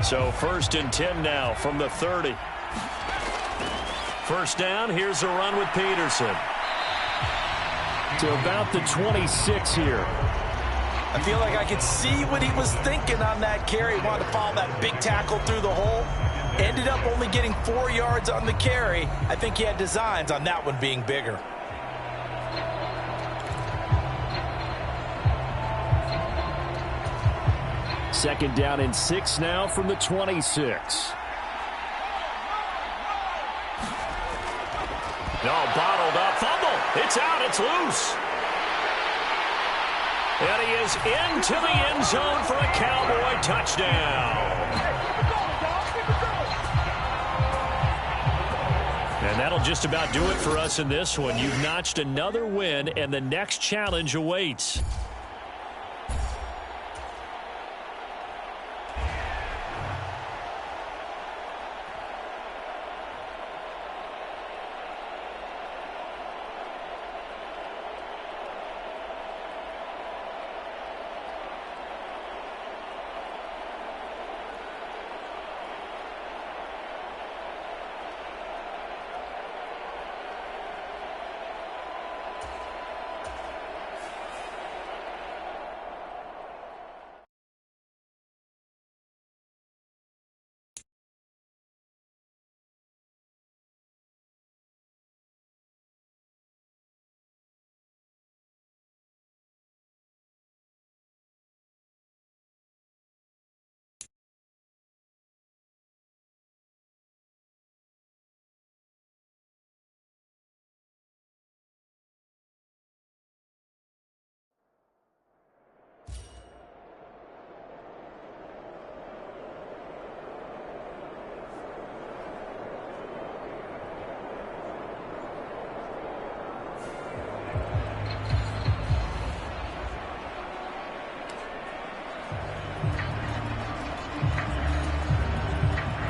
So 1st and 10 now from the 30. First down, here's a run with Peterson. To about the 26 here. I feel like I could see what he was thinking on that carry. He wanted to follow that big tackle through the hole. Ended up only getting 4 yards on the carry. I think he had designs on that one being bigger. Second down and 6 now from the 26. No, bottled up. Fumble. It's out. It's loose. And he is into the end zone for a Cowboy touchdown. And that'll just about do it for us in this one. You've notched another win, and the next challenge awaits.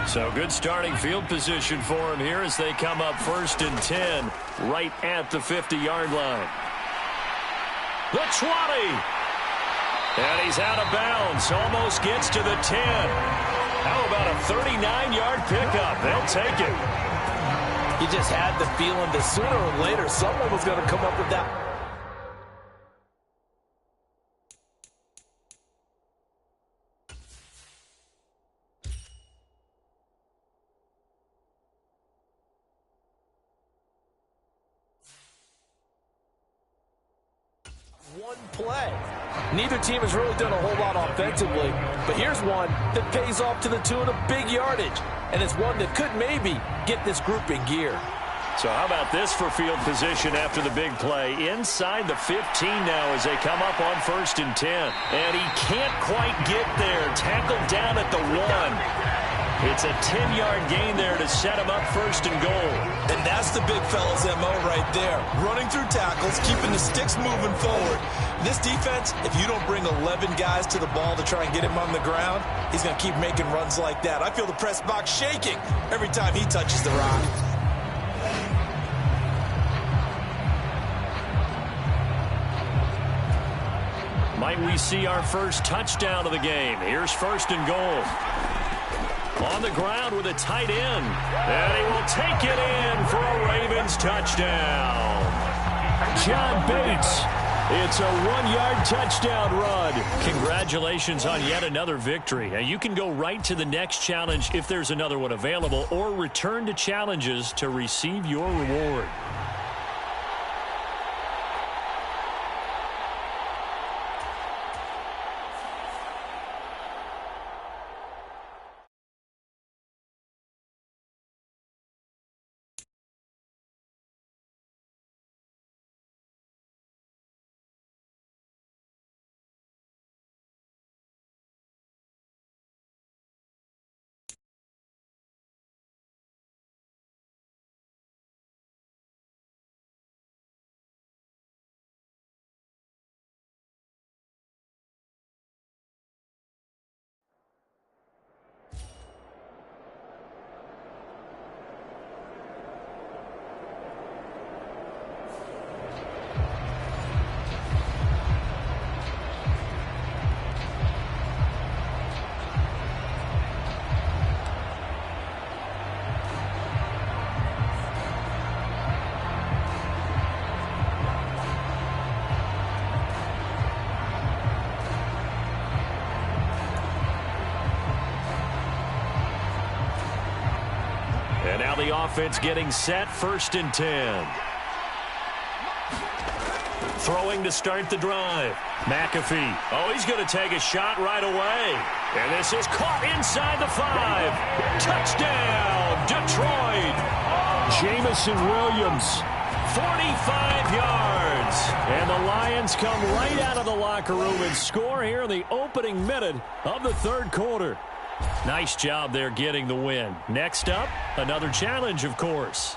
So good starting field position for him here as they come up 1st and 10 right at the 50-yard line. The 20. And he's out of bounds. Almost gets to the 10. How about a 39-yard pickup? They'll take it. You just had the feeling that sooner or later someone was going to come up with that. One play. Neither team has really done a whole lot offensively, but here's one that pays off to the tune of big yardage, and it's one that could maybe get this group in gear. So how about this for field position after the big play? Inside the 15 now as they come up on 1st and 10. And he can't quite get there. Tackled down at the 1. It's a 10-yard gain there to set him up 1st and goal. And that's the big fella's MO right there. Running through tackles, keeping the sticks moving forward. This defense, if you don't bring 11 guys to the ball to try and get him on the ground, he's going to keep making runs like that. I feel the press box shaking every time he touches the rock. Might we see our first touchdown of the game? Here's 1st and goal. On the ground with a tight end. And he will take it in for a Ravens touchdown. John Bates. It's a 1-yard touchdown run. Congratulations on yet another victory. Now you can go right to the next challenge if there's another one available, or return to challenges to receive your reward. offense getting set, 1st and 10. Throwing to start the drive. McAfee. Oh, he's going to take a shot right away. And this is caught inside the 5. Touchdown, Detroit. Jamison Williams, 45 yards. And the Lions come right out of the locker room and score here in the opening minute of the 3rd quarter. Nice job there getting the win. Next up, another challenge, of course.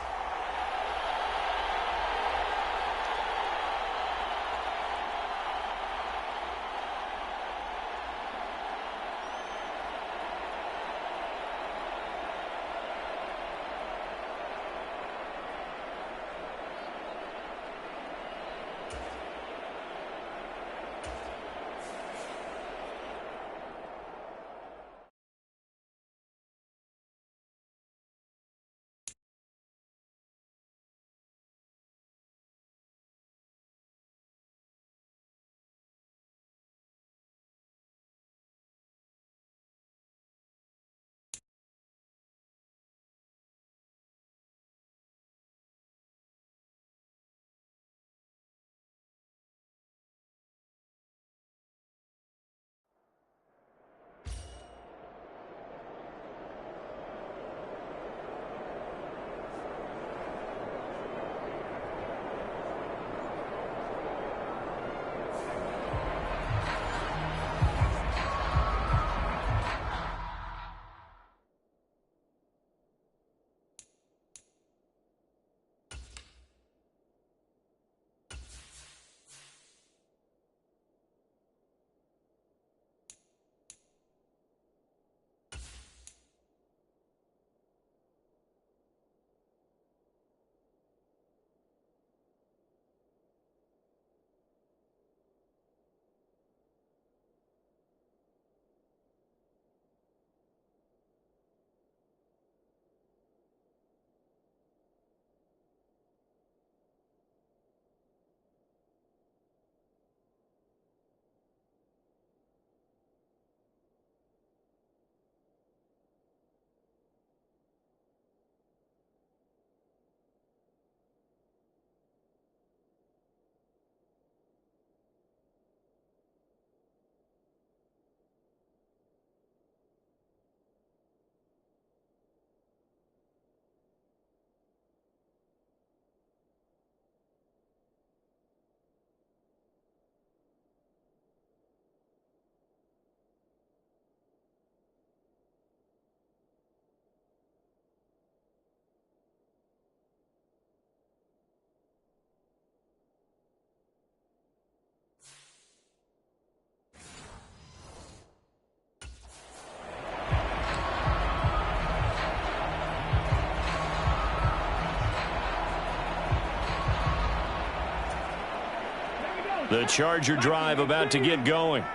The Charger drive about to get going.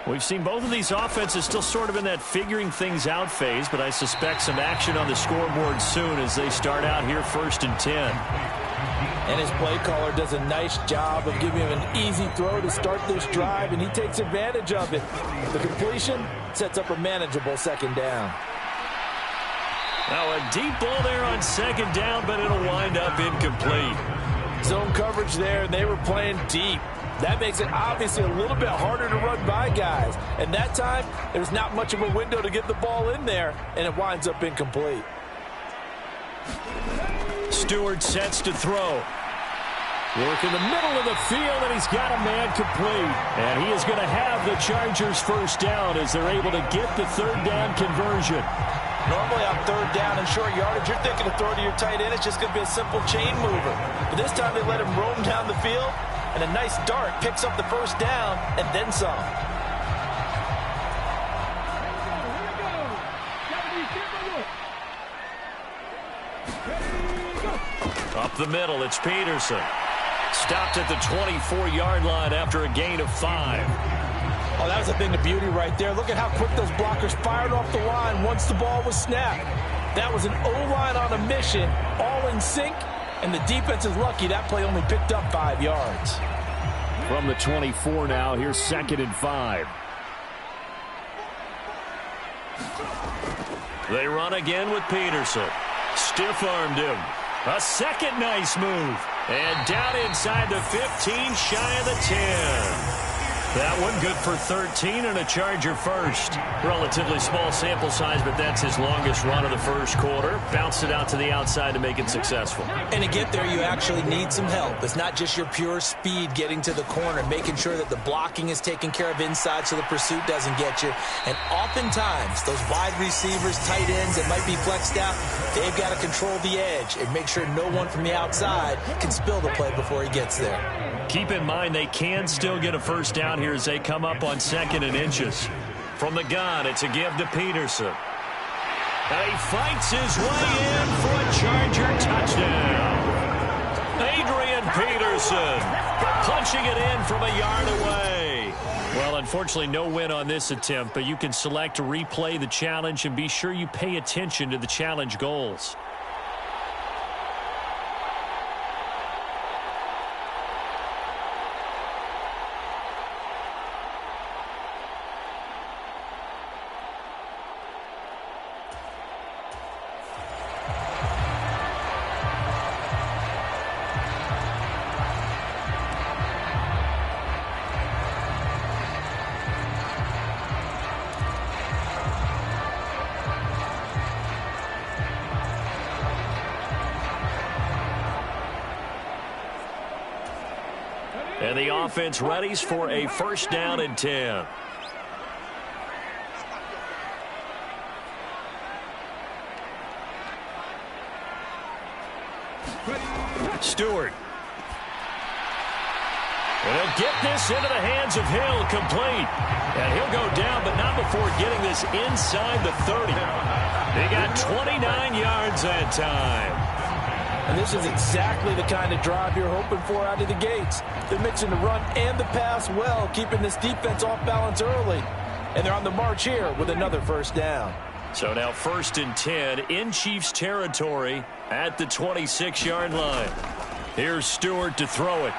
We've seen both of these offenses still sort of in that figuring things out phase, but I suspect some action on the scoreboard soon as they start out here 1st and 10. And his play caller does a nice job of giving him an easy throw to start this drive, and he takes advantage of it. The completion sets up a manageable 2nd down. Now a deep ball there on 2nd down, but it'll wind up incomplete. Zone coverage there, and they were playing deep. That makes it obviously a little bit harder to run by guys. And that time, there's not much of a window to get the ball in there, and it winds up incomplete. Stewart sets to throw. Work in the middle of the field, and he's got a man complete. And he is going to have the Chargers 1st down as they're able to get the 3rd down conversion. Normally on 3rd down and short yardage, you're thinking to throw to your tight end. It's just going to be a simple chain mover. But this time they let him roam down the field, and a nice dart picks up the 1st down and then some. Up the middle, it's Peterson. Stopped at the 24-yard line after a gain of 5. Oh, that was a thing of beauty right there. Look at how quick those blockers fired off the line once the ball was snapped. That was an O-line on a mission, all in sync, and the defense is lucky that play only picked up 5 yards. From the 24 now, here's 2nd and 5. They run again with Peterson. stiff-armed him. A second nice move. And down inside the 15, shy of the 10. That one good for 13 and a Charger first. Relatively small sample size, but that's his longest run of the first quarter. Bounced it out to the outside to make it successful. And to get there, you actually need some help. It's not just your pure speed getting to the corner, making sure that the blocking is taken care of inside so the pursuit doesn't get you. And oftentimes, those wide receivers, tight ends that might be flexed out, they've got to control the edge and make sure no one from the outside can spill the play before he gets there. Keep in mind they can still get a first down here as they come up on 2nd and inches. From the gun, it's a give to Peterson. And he fights his way in for a Charger touchdown. Adrian Peterson punching it in from a yard away. Well, unfortunately, no win on this attempt, but you can select to replay the challenge and be sure you pay attention to the challenge goals. And the offense readies for a first down and 10. Stewart. And he'll get this into the hands of Hill, complete. And he'll go down, but not before getting this inside the 30. They got 29 yards that time. And this is exactly the kind of drive you're hoping for out of the gates. They're mixing the run and the pass well, keeping this defense off balance early. And they're on the march here with another first down. So now 1st and 10 in Chiefs territory at the 26-yard line. Here's Stewart to throw it.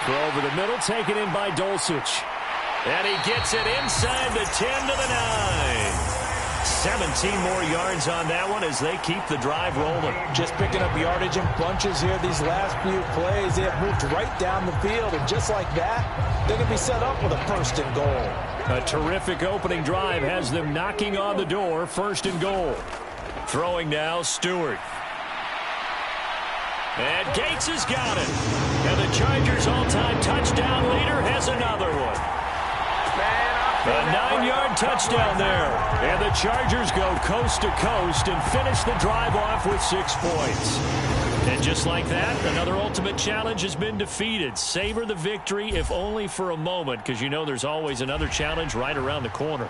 Throw over the middle, taken in by Dulcich. And he gets it inside the 10 to the 9. 17 more yards on that one as they keep the drive rolling. Just picking up yardage in bunches here these last few plays. They have moved right down the field, and just like that, they're going to be set up with a 1st and goal. A terrific opening drive has them knocking on the door, 1st and goal. Throwing now, Stewart. And Gates has got it. And the Chargers' all-time touchdown leader has another one. A 9-yard touchdown there. And the Chargers go coast to coast and finish the drive off with 6 points. And just like that, another ultimate challenge has been defeated. Savor the victory, if only for a moment, because you know there's always another challenge right around the corner.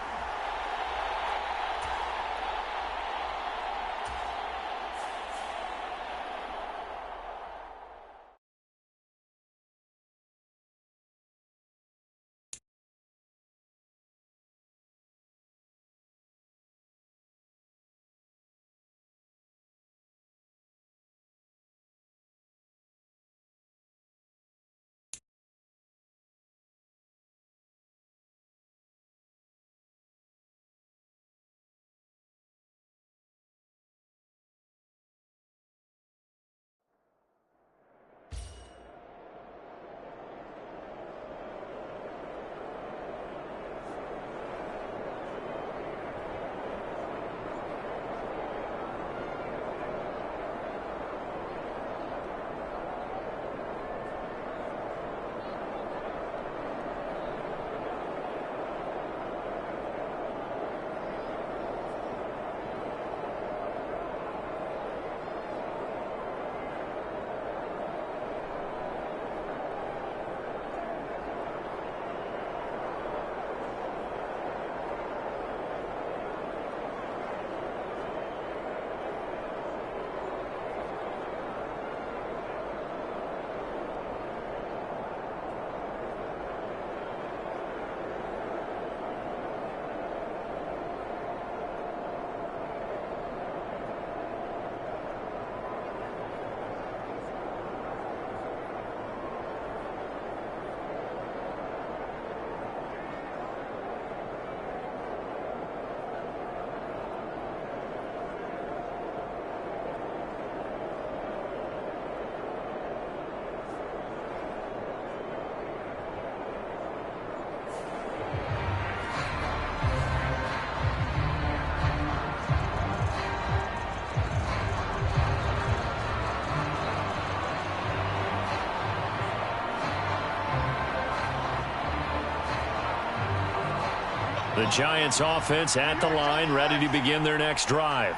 The Giants offense at the line, ready to begin their next drive.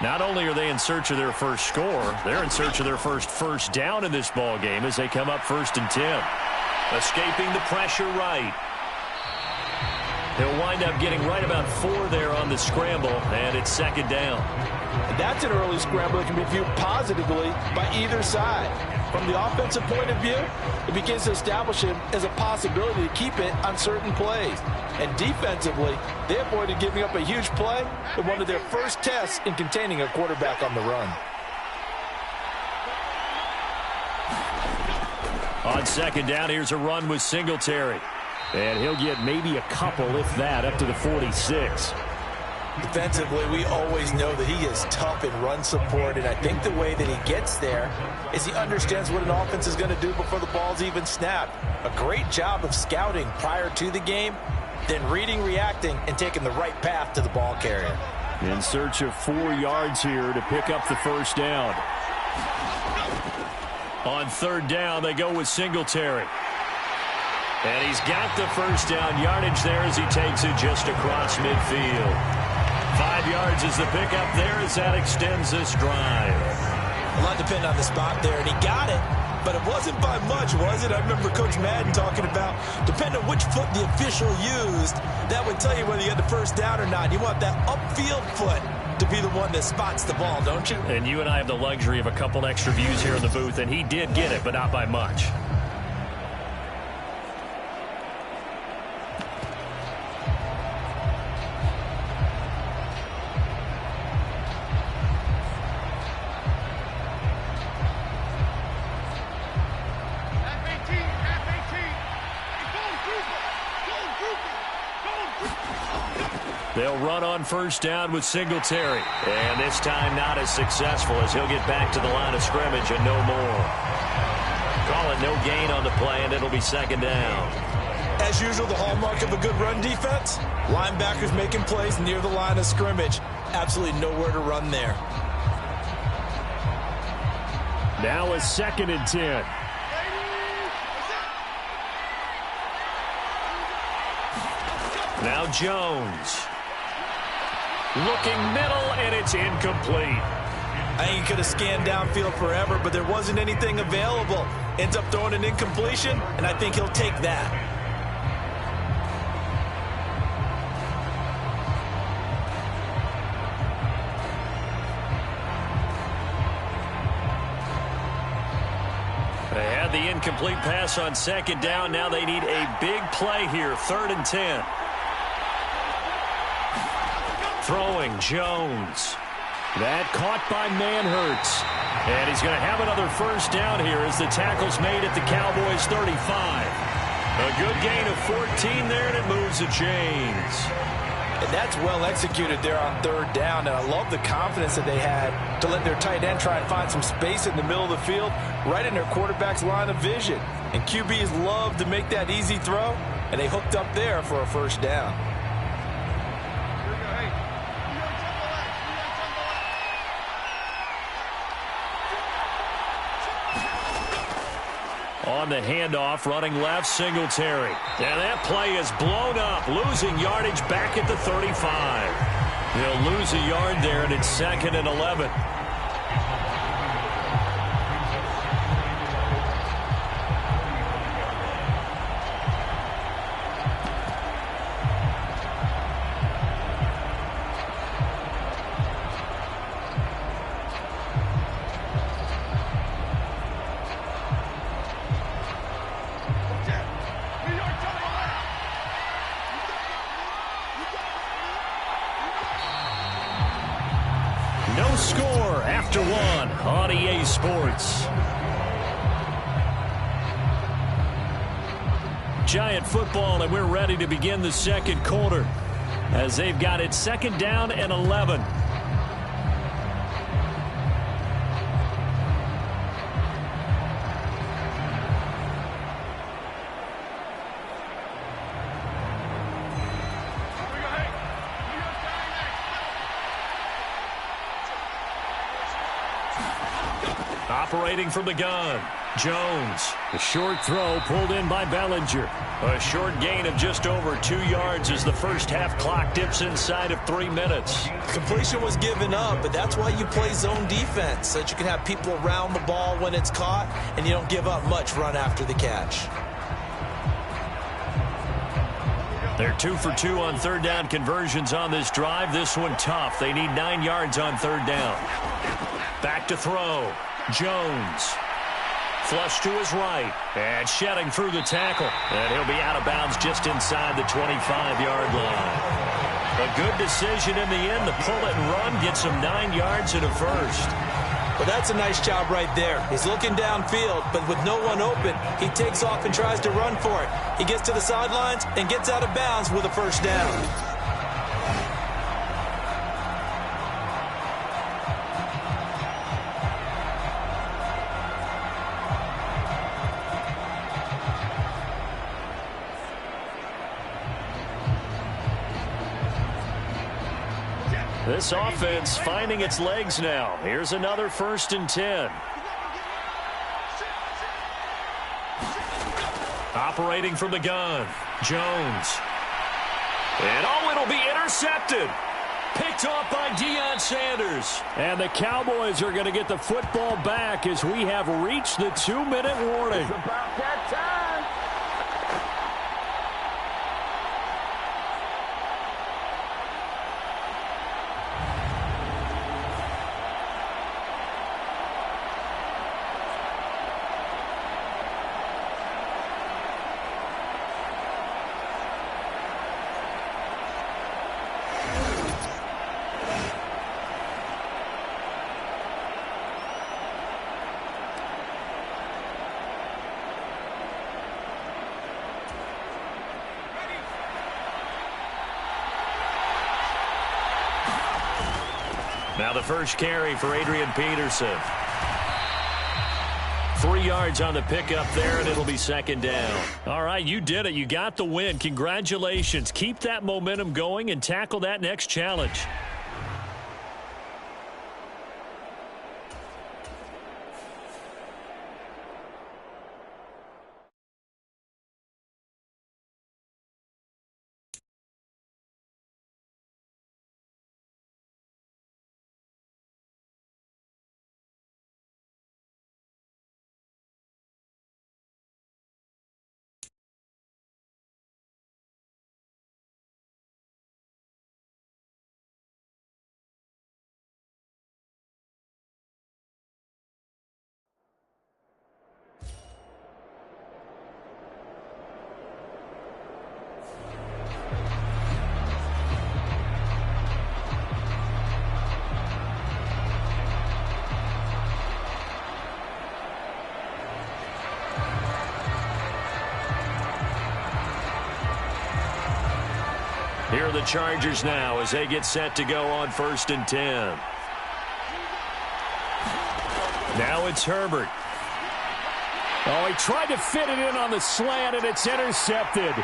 Not only are they in search of their first score, they're in search of their first down in this ball game as they come up 1st and 10. Escaping the pressure right. He'll wind up getting right about 4 there on the scramble, and it's 2nd down. That's an early scramble that can be viewed positively by either side. From the offensive point of view, it begins to establish him as a possibility to keep it on certain plays. And defensively, they avoided giving up a huge play in one of their first tests in containing a quarterback on the run. On 2nd down, here's a run with Singletary. And he'll get maybe a couple, if that, up to the 46. Defensively, we always know that he is tough in run support, and I think the way that he gets there is he understands what an offense is going to do before the ball's even snapped. A great job of scouting prior to the game, then reading, reacting, and taking the right path to the ball carrier. In search of 4 yards here to pick up the 1st down. On 3rd down, they go with Singletary. And he's got the 1st down yardage there as he takes it just across midfield. 5 yards is the pickup there as that extends this drive. A lot depending on the spot there, and he got it, but it wasn't by much, was it? I remember Coach Madden talking about, depending on which foot the official used, that would tell you whether you had the 1st down or not. You want that upfield foot to be the one that spots the ball, don't you? And you and I have the luxury of a couple extra views here in the booth, and he did get it, but not by much. They'll run on 1st down with Singletary. And this time not as successful as he'll get back to the line of scrimmage and no more. Call it no gain on the play, and it'll be 2nd down. As usual, the hallmark of a good run defense, linebackers making plays near the line of scrimmage. Absolutely nowhere to run there. Now a 2nd and 10. Now Jones. Looking middle, and it's incomplete. I think he could have scanned downfield forever, but there wasn't anything available. Ends up throwing an incompletion, and I think he'll take that. They had the incomplete pass on 2nd down. Now they need a big play here, 3rd and 10. Throwing, Jones. That caught by Manhurts. And he's going to have another 1st down here as the tackle's made at the Cowboys' 35. A good gain of 14 there, and it moves the chains. And that's well executed there on 3rd down. And I love the confidence that they had to let their tight end try and find some space in the middle of the field, right in their quarterback's line of vision. And QBs love to make that easy throw, and they hooked up there for a 1st down. On the handoff, running left, Singletary. And that play is blown up, losing yardage back at the 35. He'll lose a yard there, and it's 2nd and 11. No score after 1 on EA Sports. Giant football, and we're ready to begin the 2nd quarter as they've got it 2nd down and 11. Operating from the gun, Jones. A short throw pulled in by Bellinger. A short gain of just over 2 yards as the first half clock dips inside of 3 minutes. Completion was given up, but that's why you play zone defense, so that you can have people around the ball when it's caught, and you don't give up much run after the catch. They're 2 for 2 on third down conversions on this drive. This one tough. They need 9 yards on third down. Back to throw. Jones. Flush to his right. And shedding through the tackle. And he'll be out of bounds just inside the 25-yard line. A good decision in the end to pull it and run. Gets him 9 yards and a first. Well, that's a nice job right there. He's looking downfield, but with no one open, he takes off and tries to run for it. He gets to the sidelines and gets out of bounds with a first down. This offense finding its legs now. Here's another 1st and 10. Operating from the gun, Jones. And it'll be intercepted. Picked off by Deion Sanders. And the Cowboys are going to get the football back as we have reached the 2-minute warning. It's about that time. Now the first carry for Adrian Peterson. 3 yards on the pickup there, and it'll be 2nd down. All right, you did it. You got the win. Congratulations. Keep that momentum going and tackle that next challenge. Here are the Chargers now as they get set to go on 1st and 10. Now it's Herbert. Oh, he tried to fit it in on the slant, and it's intercepted.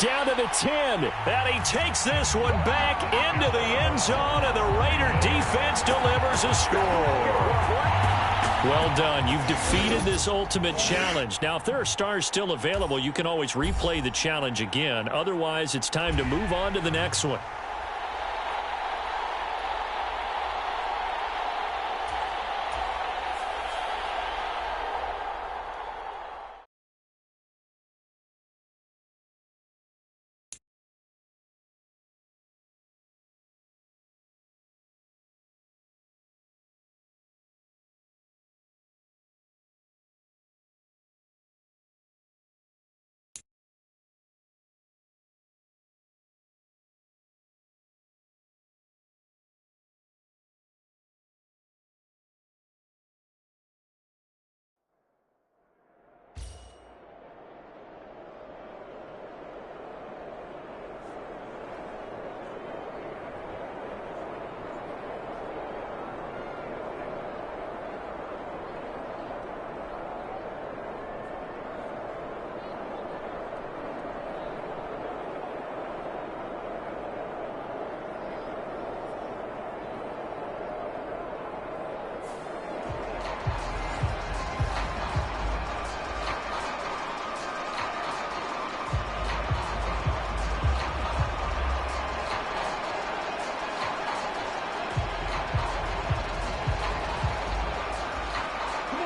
Down to the 10. And he takes this one back into the end zone, and the Raider defense delivers a score. Well done. You've defeated this ultimate challenge. Now, if there are stars still available, you can always replay the challenge again. Otherwise, it's time to move on to the next one.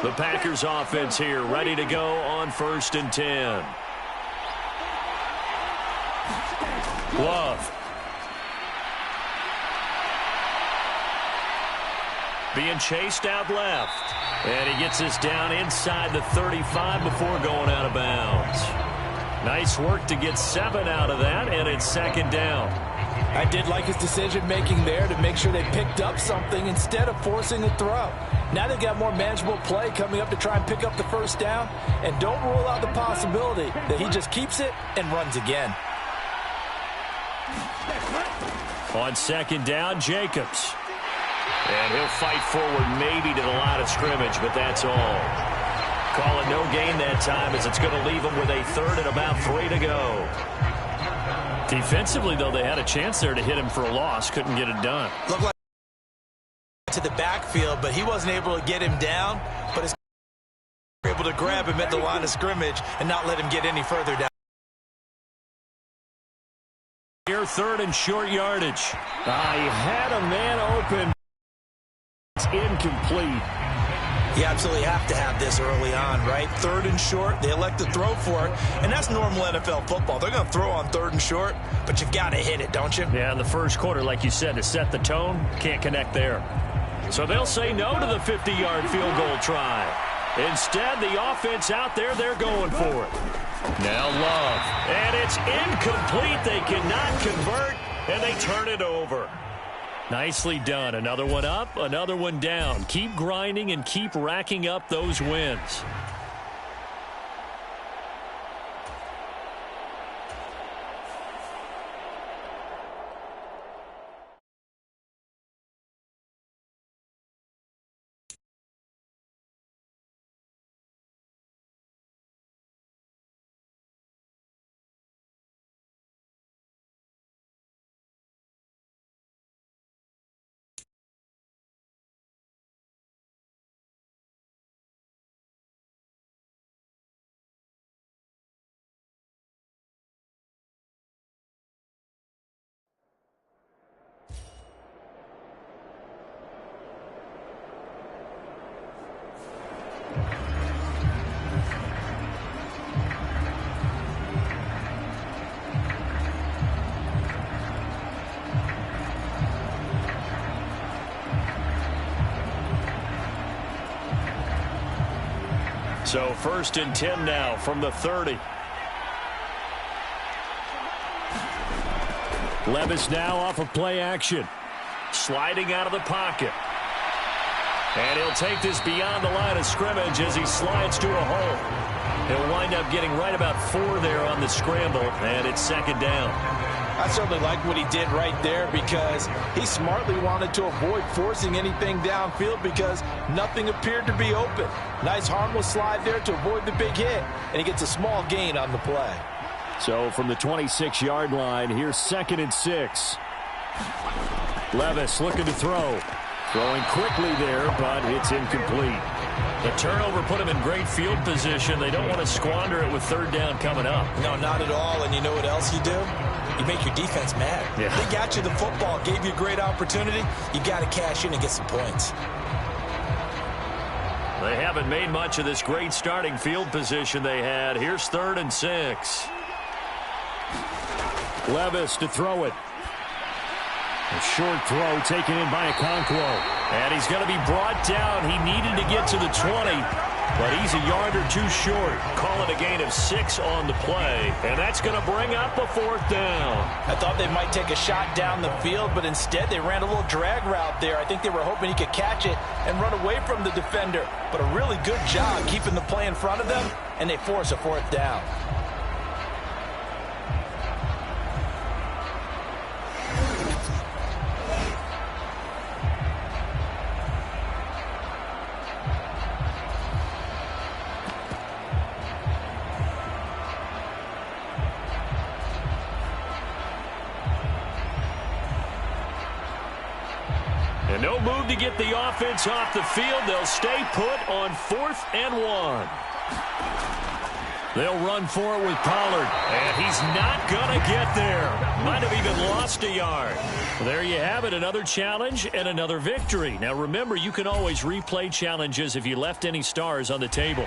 The Packers offense here, ready to go on 1st and 10. Love. Being chased out left. And he gets us down inside the 35 before going out of bounds. Nice work to get 7 out of that, and it's 2nd down. I did like his decision-making there to make sure they picked up something instead of forcing a throw. Now they've got more manageable play coming up to try and pick up the 1st down, and don't rule out the possibility that he just keeps it and runs again. On 2nd down, Jacobs. And he'll fight forward maybe to the line of scrimmage, but that's all. Call it no gain that time as it's going to leave him with a 3rd and about 3 to go. Defensively, though, they had a chance there to hit him for a loss. Couldn't get it done. Looked like to the backfield, but he wasn't able to get him down. But his able to grab him at the line of scrimmage and not let him get any further down. Here, 3rd and short yardage. He had a man open. It's incomplete. You absolutely have to have this early on, right? 3rd and short, they elect to throw for it, and that's normal NFL football. They're going to throw on 3rd and short, but you've got to hit it, don't you? Yeah, in the 1st quarter, like you said, to set the tone, can't connect there. So they'll say no to the 50-yard field goal try. Instead, the offense out there, they're going for it. Now Love, and it's incomplete. They cannot convert, and they turn it over. Nicely done. Another one up, another one down. Keep grinding and keep racking up those wins. So 1st and 10 now from the 30. Levis now off of play action. Sliding out of the pocket. And he'll take this beyond the line of scrimmage as he slides to a hole. He'll wind up getting right about 4 there on the scramble, and it's 2nd down. I certainly like what he did right there because he smartly wanted to avoid forcing anything downfield because nothing appeared to be open. Nice harmless slide there to avoid the big hit, and he gets a small gain on the play. So from the 26-yard line, here's 2nd and 6. Levis looking to throw. Throwing quickly there, but it's incomplete. The turnover put him in great field position. They don't want to squander it with 3rd down coming up. No, not at all. And you know what else you do? You make your defense mad. Yeah. They got you the football, gave you a great opportunity. You got to cash in and get some points. They haven't made much of this great starting field position they had. Here's 3rd and 6. Levis to throw it. A short throw taken in by Okonkwo. And he's going to be brought down. He needed to get to the 20, but he's a yard or 2 short. Call it a gain of 6 on the play, and that's going to bring up a 4th down. I thought they might take a shot down the field, but instead they ran a little drag route there. I think they were hoping he could catch it and run away from the defender, but a really good job keeping the play in front of them, and they force a 4th down. And no move to get the offense off the field. They'll stay put on 4th and 1. They'll run for it with Pollard. And he's not going to get there. Might have even lost a yard. There you have it, another challenge and another victory. Now remember, you can always replay challenges if you left any stars on the table.